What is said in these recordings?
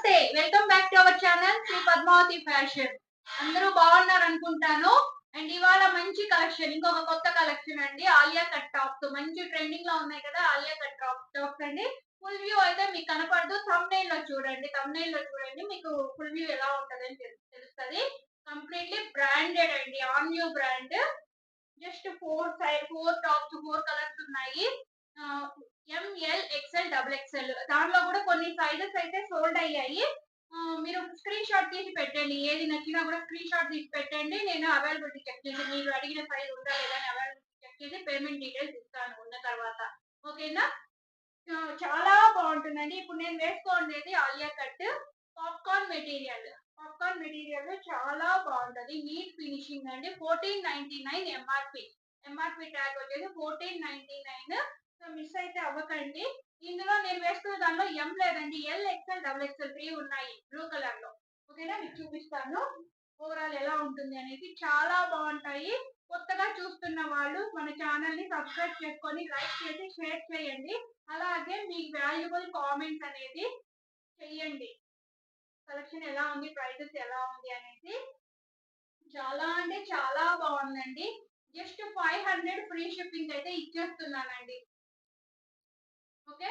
నమస్తే. Welcome back to our channel Shri Padmavathi fashion. అందరూ బాగున్నారనుకుంటాను. అండ్ ఇవాళ మంచి కలెక్షన్, ఇంకొక కొత్త కలెక్షన్ అండి. ఆలియా కట్ టాప్స్ మంచి ట్రెండింగ్ లో ఉన్నాయి కదా! ఆలియా కట్ టాప్స్ అండి. ఫుల్ వ్యూ అయితే మీకు కనపడదు. థంబ్‌నెయిల్ లో చూడండి. మీకు ఫుల్ వ్యూ ఎలా ఉంటదని తెలుస్తది. కంప్లీట్‌లీ బ్రాండెడ్ అండి. On new brand. Just 4 tops, 4 colours ఉన్నాయి. ఆహ్, ఎంఎల్, ఎక్స్ఎల్, డబుల్ ఎక్స్ఎల్. దాంట్లో కూడా కొన్ని సైజెస్ అయితే సోల్డ్ అయ్యాయి. మీరు స్క్రీన్ షాట్ తీసి పెట్టండి. ఏది నచ్చినా కూడా స్క్రీన్ షాట్ తీసి పెట్టండి. నేను అవైలబిలిటీ చెక్ చేసి మీరు అడిగిన సైజ్ ఉందా లేదా అని అవైలబిలిటీ చెక్ చేసి పేమెంట్ డీటెయిల్స్ ఇస్తాను ఉన్న తర్వాత. ఓకేనా? చాలా బాగుంటుందండి. ఇప్పుడు నేను వేసుకోండేది Alia cut popcorn material. Popcorn material చాలా బాగుంటది. నీట్ ఫినిషింగ్ అండి. 1499 ఎంఆర్‌పీ. ఎంఆర్‌పీ ట్యాగ్ వచ్చేసి 1499. సో మిస్ అయితే అవ్వకండి. ఇందులో నేను వేసుకున్న దానిలో ఎం లేదండి. ఎల్, ఎక్స్ఎల్, డబుల్ ఎక్స్ఎల్ 3 ఉన్నాయి బ్లూ కలర్ లో. ఓకేనా? మీకు చూపిస్తాను. ఓవరాల్ ఎలా ఉంటుంది అనేది. చాలా బాగుంటాయి. కొత్తగా చూస్తున్న వాళ్ళు మన ఛానల్ ని సబ్స్క్రైబ్ చేసుకొని లైక్ చేసి షేర్ చేయండి. అలాగే మీ వాల్యుబుల్ కామెంట్స్ అనేది చెయ్యండి. కలెక్షన్ ఎలా ఉంది, ప్రైసెస్ ఎలా ఉంది అనేసి. చాలా అంటే చాలా బాగుందండి. జస్ట్ 500 ఫ్రీ షిప్పింగ్ అయితే ఇచ్చేస్తున్నానండి. ఓకే,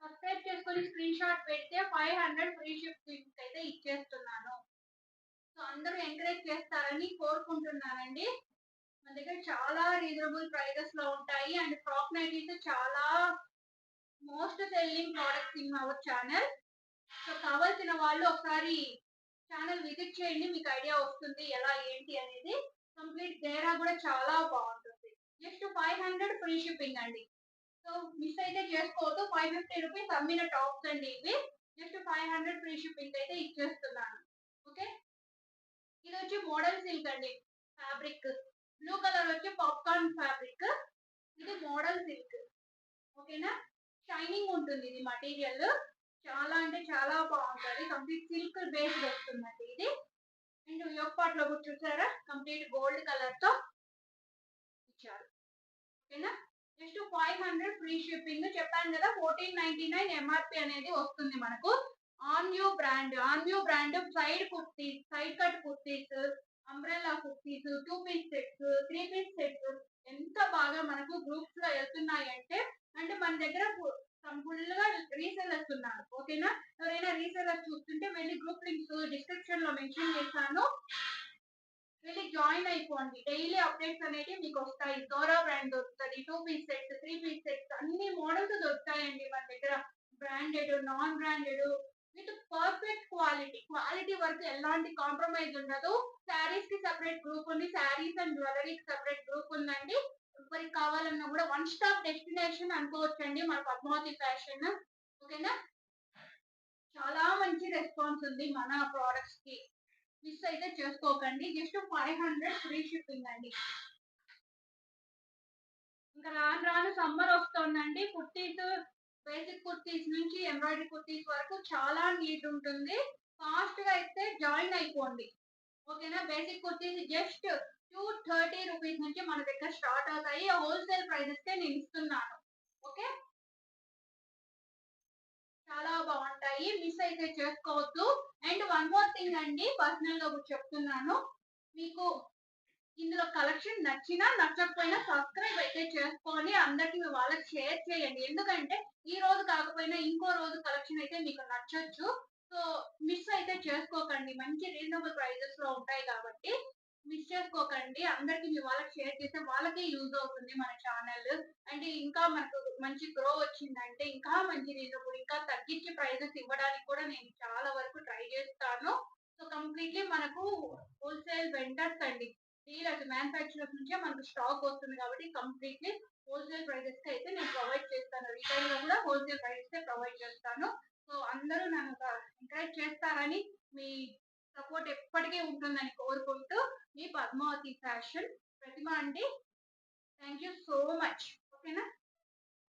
సబ్స్క్రైబ్ చేసుకొని స్క్రీన్ షాట్ పెడితే 500 ఫ్రీ షిప్పింగ్ అయితే ఇచ్చేస్తున్నాను. సో అందరూ ఎంకరేజ్ చేస్తారని కోరుకుంటున్నానండి. మన దగ్గర చాలా రీజనబుల్ ప్రైజెస్ లో ఉంటాయి. అండ్ ఫ్రాక్ నైటీస్ చాలా most selling products in our channel. So కావాల్సిన వాళ్ళు ఒకసారి ఛానల్ విజిట్ చేయండి. మీకు ఐడియా వస్తుంది ఎలా ఏంటి అనేది. కంప్లీట్ డేరా కూడా చాలా బాగుంటుంది. జస్ట్ 500 ఫ్రీ షిప్పింగ్ అండి. సో మిస్ అయితే చేసుకోవద్దు. 550 రూపీస్ అమ్మిన టాప్స్ అండి ఇవి. జస్ట్ 500 ఫ్రీ షిప్పింగ్ అయితే ఇచ్చేస్తున్నాను. ఓకే, ఇది వచ్చి మోడల్ సిల్క్ అండి. ఫ్యాబ్రిక్ బ్లూ కలర్ వచ్చి పాప్కార్న్ ఫ్యాబ్రిక్. ఇది మోడల్ సిల్క్. ఓకేనా? షైనింగ్ ఉంటుంది ఇది మటీరియల్. చాలా అంటే చాలా బాగుంటది. కంప్లీట్ సిల్క్ బేస్డ్ వస్తుందండి ఇది. అండ్ యోక్ పార్ట్ లో కూడా చూసారా కంప్లీట్ గోల్డ్ కలర్ తో ఇచ్చారు. ఓకేనా? Just 500 free shipping. చెప్పాను కదా 1499 ఎంఆర్పి అనేది వస్తుంది మనకు. On new brand side kurtis, side cut kurtis, umbrella kurtis, 2 piece sets, 3 piece sets ఎంత బాగా మనకు గ్రూప్స్ లో వెళ్తున్నాయంటే, అంటే మన దగ్గర ఫుల్ గా రీసెల్లర్స్ ఉన్నారు. ఓకేనా? ఎవరైనా రీసెల్లర్స్ చూస్తుంటే వెళ్ళి గ్రూప్ లింక్స్ డిస్క్రిప్షన్ లో మెన్షన్ చేస్తాను. వెళ్ళి జాయిన్ అయిపోండి. డైలీ అప్డేట్స్ అనేవి మీకు వస్తాయి. డోరా బ్రాండ్ దొరుకుతుంది. 2 పీస్ సెట్స్, 3 పీస్ సెట్స్ అన్ని మోడల్స్ దొరుకుతాయండి మన దగ్గర. Branded, non branded with perfect quality. Quality వరకు ఎలాంటి కాంప్రమైజ్ ఉండదు. శారీస్ కి సెపరేట్ గ్రూప్ ఉంది. శారీస్ అండ్ జ్యువెలరీకి సెపరేట్ గ్రూప్ ఉందండి. ఎవరికి కావాలన్నా కూడా వన్ స్టాప్ డెస్టినేషన్ అనుకోవచ్చండి మన పద్మావతి ఫ్యాషన్. ఓకేనా? చాలా మంచి రెస్పాన్స్ ఉంది మన ప్రొడక్ట్స్ కి. మిస్ అయితే చేసుకోకండి. జస్ట్ 500 ఫ్రీ షిప్పింగ్ అండి. ఇంకా రాను రాను సమ్మర్ వస్తుందండి. కుర్తీస్, బేసిక్ కుర్తీస్ నుంచి ఎంబ్రాయిడరీ కుర్తీస్ వరకు చాలా నీట్ ఉంటుంది. ఫాస్ట్ గా అయితే జాయిన్ అయిపోండి. ఓకేనా? బేసిక్ కుర్తీస్ జస్ట్ 230 రూపీస్ నుంచి మన దగ్గర స్టార్ట్ అవుతాయి. హోల్సేల్ ప్రైజెస్ కే నేను ఇస్తున్నాను. ఓకే, చాలా బాగుంటాయి. మిస్ అయితే చేసుకోవద్దు. అండ్ వన్ మోర్ థింగ్ అండి, పర్సనల్ గా కూడా చెప్తున్నాను. మీకు ఇందులో కలెక్షన్ నచ్చినా నచ్చకపోయినా సబ్స్క్రైబ్ అయితే చేసుకొని అందరికి వాళ్ళకి షేర్ చేయండి. ఎందుకంటే ఈ రోజు కాకపోయినా ఇంకో రోజు కలెక్షన్ అయితే మీకు నచ్చొచ్చు. సో మిస్ అయితే చేసుకోకండి. మంచి రీజనబుల్ ప్రైజెస్ లో ఉంటాయి కాబట్టి మిస్ చేసుకోకండి. అందరికి మీ వాళ్ళకి షేర్ చేస్తే వాళ్ళకే యూజ్ అవుతుంది మన ఛానల్. అంటే ఇంకా మనకు మంచి గ్రో వచ్చిందంటే ఇంకా మంచి రీజనబుల్ ఇంకా తగ్గించి ప్రైజెస్ ఇవ్వడానికి కూడా నేను చాలా వరకు ట్రై చేస్తాను. సో కంప్లీట్లీ మనకు హోల్సేల్ వెండర్స్ అండి. డీలర్స్, మ్యానుఫ్యాక్చరర్స్ నుంచే మనకు స్టాక్ వస్తుంది కాబట్టి కంప్లీట్లీ హోల్సేల్ ప్రైజెస్ కి అయితే నేను ప్రొవైడ్ చేస్తాను. రిటైల్ లో కూడా హోల్సేల్ ప్రైజెస్ కే ప్రొవైడ్ చేస్తాను. సో అందరూ నన్ను ఎంకరేజ్ చేస్తారని, మీ సపోర్ట్ ఎప్పటికీ ఉంటుందని కోరుకుంటూ మీ పద్మావతి ఫ్యాషన్ ప్రతిమ అండి. Thank you so much. ఓకేనా?